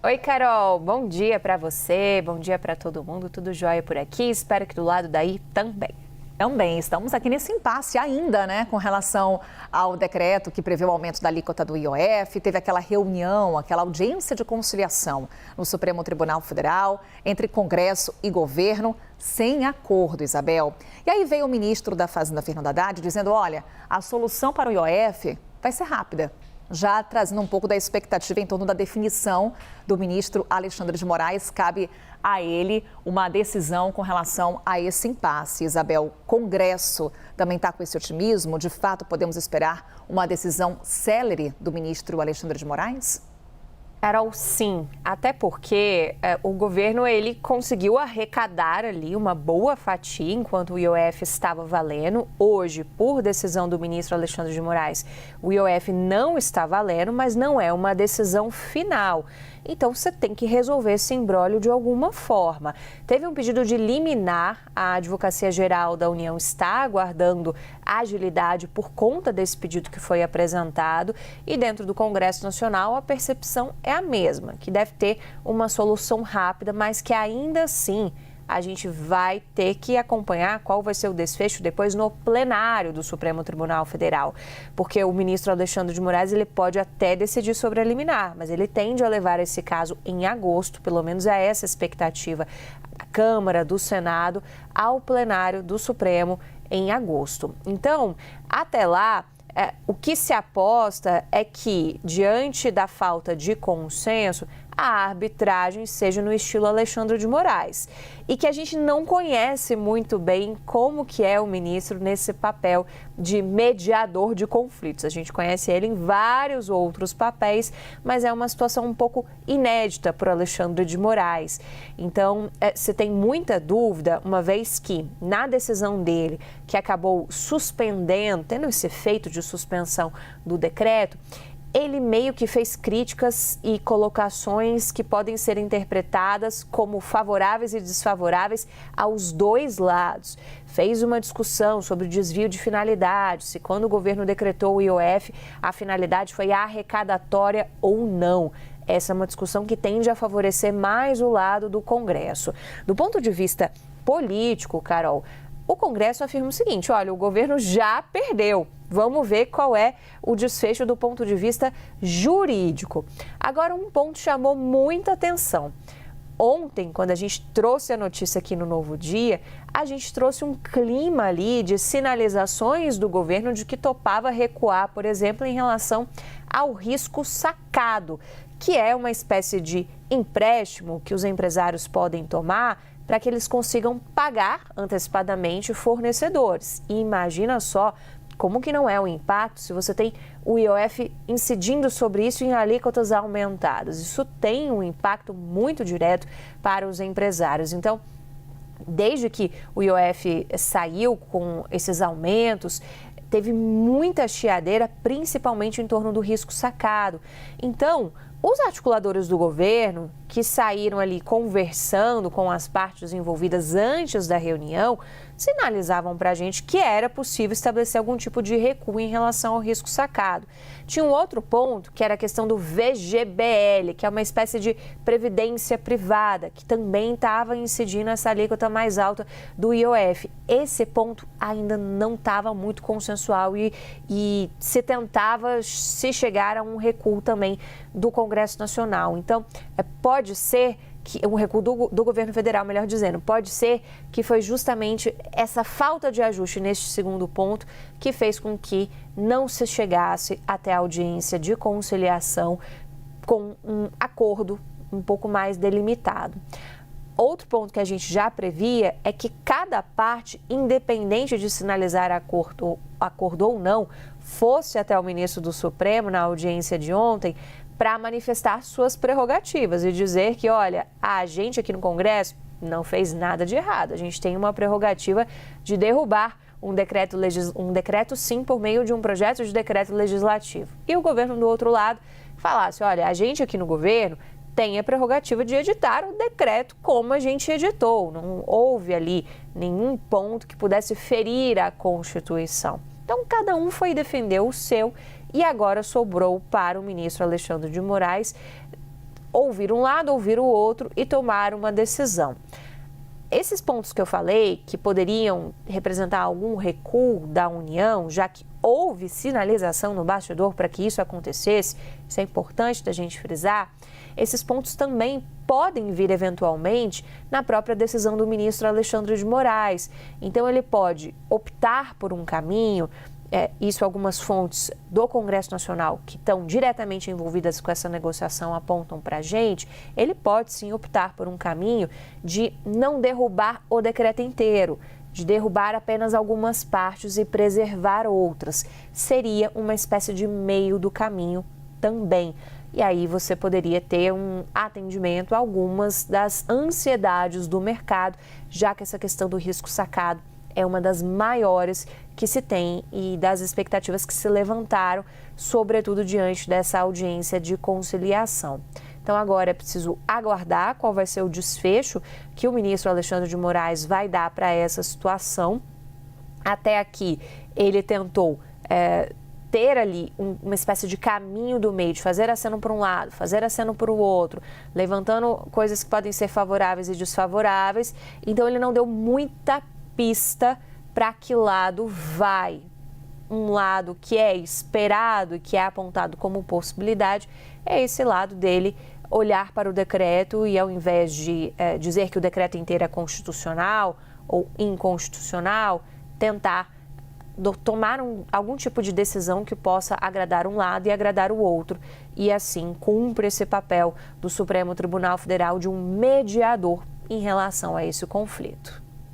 Oi, Carol, bom dia para você, bom dia para todo mundo, tudo jóia por aqui, espero que do lado daí também. Também estamos aqui nesse impasse ainda, né, com relação ao decreto que prevê o aumento da alíquota do IOF. Teve aquela reunião, aquela audiência de conciliação no Supremo Tribunal Federal entre Congresso e governo, sem acordo, Isabel. E aí veio o ministro da Fazenda, Fernando Haddad, dizendo, olha, a solução para o IOF vai ser rápida. Já trazendo um pouco da expectativa em torno da definição do ministro Alexandre de Moraes, cabe a ele uma decisão com relação a esse impasse. Isabel, o Congresso também está com esse otimismo? De fato, podemos esperar uma decisão célere do ministro Alexandre de Moraes? Carol, sim, até porque o governo ele conseguiu arrecadar ali uma boa fatia enquanto o IOF estava valendo. Hoje, por decisão do ministro Alexandre de Moraes, o IOF não está valendo, mas não é uma decisão final. Então, você tem que resolver esse imbróglio de alguma forma. Teve um pedido de liminar, a Advocacia Geral da União está aguardando agilidade por conta desse pedido que foi apresentado e dentro do Congresso Nacional a percepção é a mesma, que deve ter uma solução rápida, mas que ainda assim a gente vai ter que acompanhar qual vai ser o desfecho depois no plenário do Supremo Tribunal Federal. Porque o ministro Alexandre de Moraes ele pode até decidir sobre a liminar, mas ele tende a levar esse caso em agosto, pelo menos é essa a expectativa da Câmara, do Senado, ao plenário do Supremo em agosto. Então, até lá, o que se aposta é que, diante da falta de consenso, a arbitragem seja no estilo Alexandre de Moraes e que a gente não conhece muito bem como que é o ministro nesse papel de mediador de conflitos. A gente conhece ele em vários outros papéis, mas é uma situação um pouco inédita para o Alexandre de Moraes. Então, você tem muita dúvida, uma vez que na decisão dele, que acabou suspendendo, tendo esse efeito de suspensão do decreto, ele meio que fez críticas e colocações que podem ser interpretadas como favoráveis e desfavoráveis aos dois lados. Fez uma discussão sobre o desvio de finalidade, se quando o governo decretou o IOF, a finalidade foi arrecadatória ou não. Essa é uma discussão que tende a favorecer mais o lado do Congresso. Do ponto de vista político, Carol, o Congresso afirma o seguinte, olha, o governo já perdeu. Vamos ver qual é o desfecho do ponto de vista jurídico. Agora, um ponto chamou muita atenção. Ontem, quando a gente trouxe a notícia aqui no Novo Dia, a gente trouxe um clima ali de sinalizações do governo de que topava recuar, por exemplo, em relação ao risco sacado, que é uma espécie de empréstimo que os empresários podem tomar para que eles consigam pagar antecipadamente fornecedores. E imagina só como que não é o impacto se você tem o IOF incidindo sobre isso em alíquotas aumentadas. Isso tem um impacto muito direto para os empresários. Então, desde que o IOF saiu com esses aumentos, teve muita chiadeira, principalmente em torno do risco sacado. Então, os articuladores do governo, que saíram ali conversando com as partes envolvidas antes da reunião, sinalizavam para a gente que era possível estabelecer algum tipo de recuo em relação ao risco sacado. Tinha um outro ponto, que era a questão do VGBL, que é uma espécie de previdência privada, que também estava incidindo essa alíquota mais alta do IOF. Esse ponto ainda não estava muito consensual e se tentava se chegar a um recuo também do Congresso Nacional. Então, pode ser que um recuo do governo federal, melhor dizendo, pode ser que foi justamente essa falta de ajuste neste segundo ponto que fez com que não se chegasse até a audiência de conciliação com um acordo um pouco mais delimitado. Outro ponto que a gente já previa é que cada parte, independente de sinalizar acordo ou não, fosse até o ministro do Supremo na audiência de ontem para manifestar suas prerrogativas e dizer que, olha, a gente aqui no Congresso não fez nada de errado. A gente tem uma prerrogativa de derrubar um decreto sim por meio de um projeto de decreto legislativo. E o governo do outro lado falasse, olha, a gente aqui no governo tem a prerrogativa de editar o decreto como a gente editou. Não houve ali nenhum ponto que pudesse ferir a Constituição. Então, cada um foi defender o seu e agora sobrou para o ministro Alexandre de Moraes ouvir um lado, ouvir o outro e tomar uma decisão. Esses pontos que eu falei, que poderiam representar algum recuo da União, já que houve sinalização no bastidor para que isso acontecesse, isso é importante da gente frisar, esses pontos também podem vir eventualmente na própria decisão do ministro Alexandre de Moraes. Então ele pode optar por um caminho, isso algumas fontes do Congresso Nacional que estão diretamente envolvidas com essa negociação apontam para a gente, ele pode sim optar por um caminho de não derrubar o decreto inteiro, de derrubar apenas algumas partes e preservar outras. Seria uma espécie de meio do caminho também. E aí você poderia ter um atendimento a algumas das ansiedades do mercado, já que essa questão do risco sacado é uma das maiores que se tem e das expectativas que se levantaram, sobretudo diante dessa audiência de conciliação. Então agora é preciso aguardar qual vai ser o desfecho que o ministro Alexandre de Moraes vai dar para essa situação. Até aqui ele tentou ter ali uma espécie de caminho do meio, de fazer aceno para um lado, fazer aceno para o outro, levantando coisas que podem ser favoráveis e desfavoráveis. Então ele não deu muita pista para que lado vai. Um lado que é esperado e que é apontado como possibilidade é esse lado dele olhar para o decreto e, ao invés de dizer que o decreto inteiro é constitucional ou inconstitucional, tentar tomar algum tipo de decisão que possa agradar um lado e agradar o outro, e assim cumpre esse papel do Supremo Tribunal Federal de um mediador em relação a esse conflito.